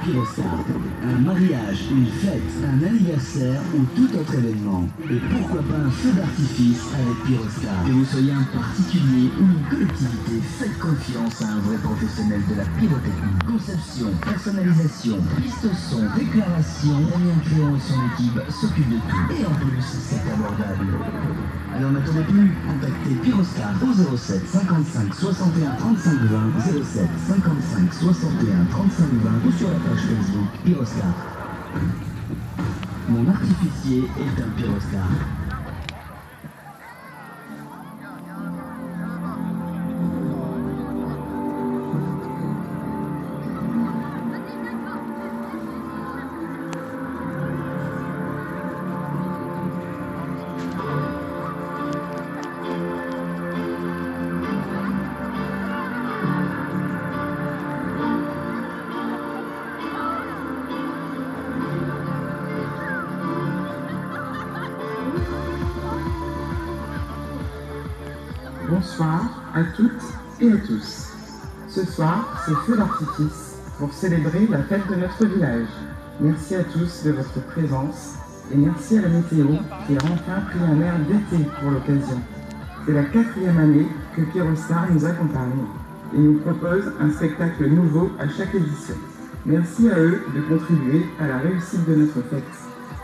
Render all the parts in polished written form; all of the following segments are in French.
Pyrostar. Un mariage, une fête, un anniversaire ou tout autre événement. Et pourquoi pas un feu d'artifice avec Pyrostar. Que vous soyez un particulier ou une collectivité, faites confiance à un vrai professionnel de la pyrotechnie. Conception, personnalisation, piste son, déclaration, Damien Cléon et son équipe s'occupent de tout. Et en plus, c'est abordable. Alors n'attendez plus, contactez Pyrostar au 07 55 61 35 20, 07 55 61 35 20 ou sur la page Facebook Pyrostar. Mon artificier est un Pyrostar. Bonsoir à toutes et à tous. Ce soir, c'est feu d'artifice pour célébrer la fête de notre village. Merci à tous de votre présence et merci à la météo qui a enfin pris un air d'été pour l'occasion. C'est la 4e année que Pyrostar nous accompagne et nous propose un spectacle nouveau à chaque édition. Merci à eux de contribuer à la réussite de notre fête.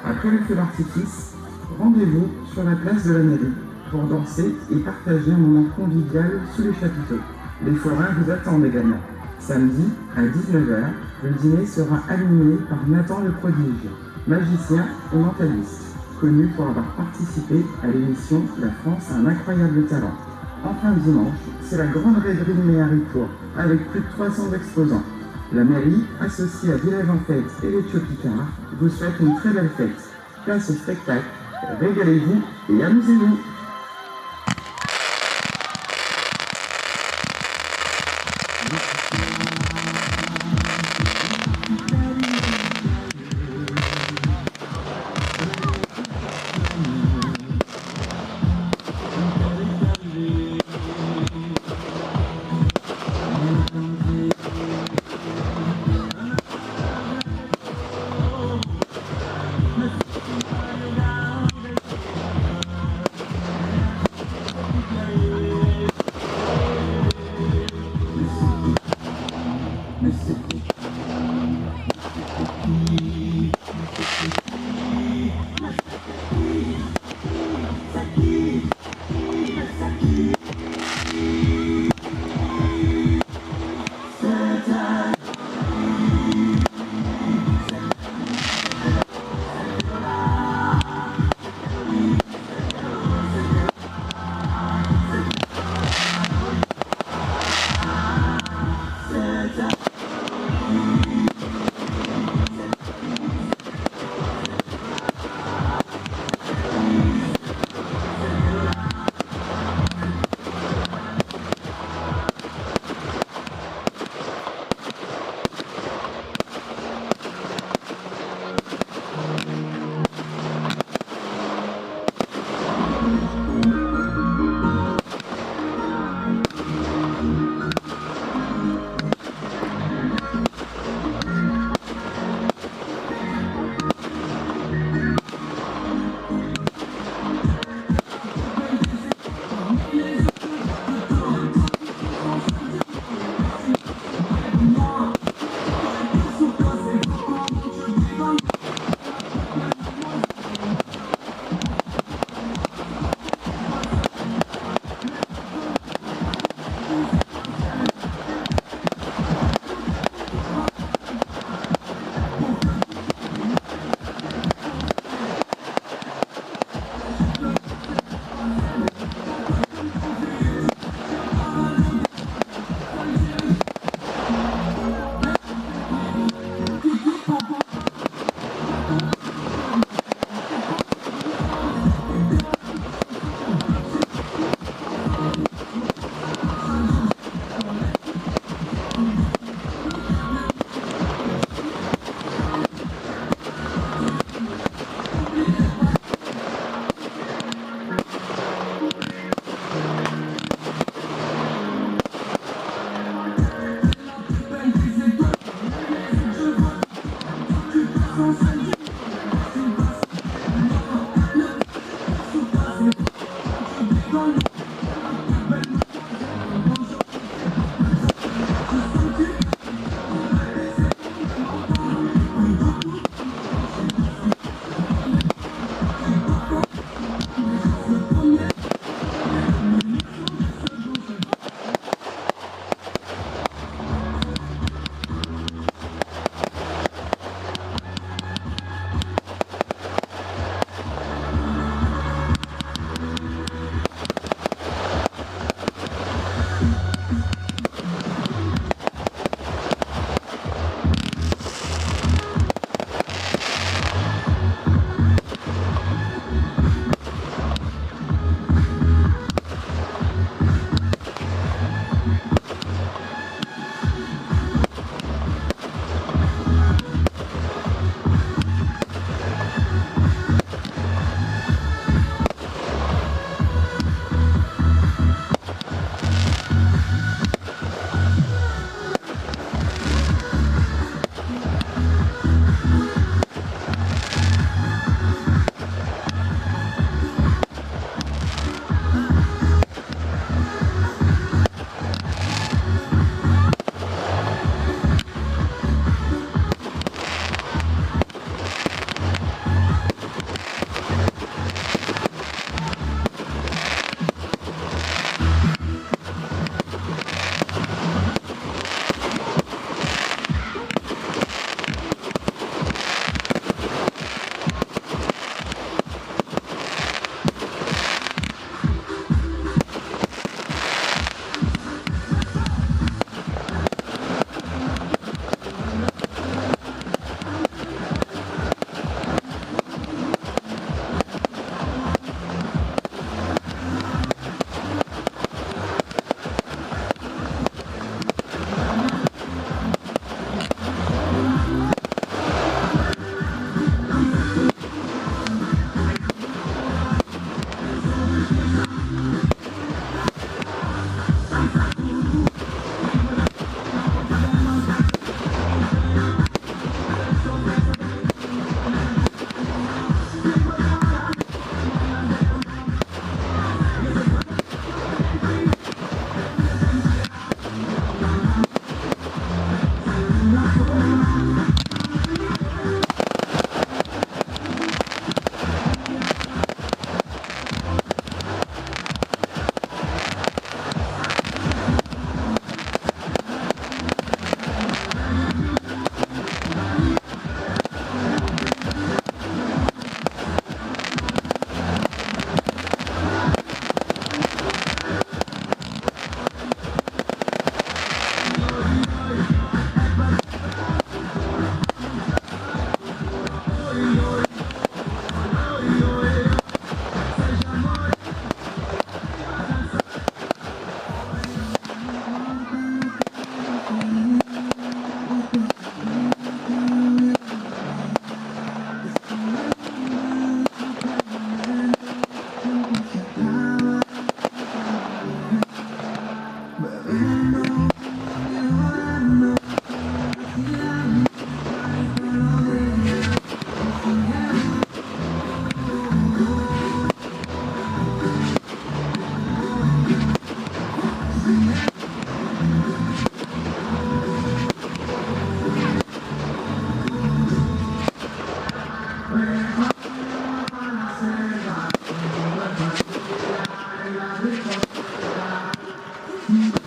Après le feu d'artifice, rendez-vous sur la place de la mairie pour danser et partager un moment convivial sous les chapiteaux. Les forains vous attendent également. Samedi, à 19h, le dîner sera animé par Nathan le prodige, magicien et mentaliste, connu pour avoir participé à l'émission La France a un incroyable talent. Enfin dimanche, c'est la grande rêverie de Méharicourt, avec plus de 300 exposants. La mairie, associée à Village en Fête et les Tchopicards, vous souhaite une très belle fête. Place au spectacle, régalez-vous et amusez-vous. Mm-hmm.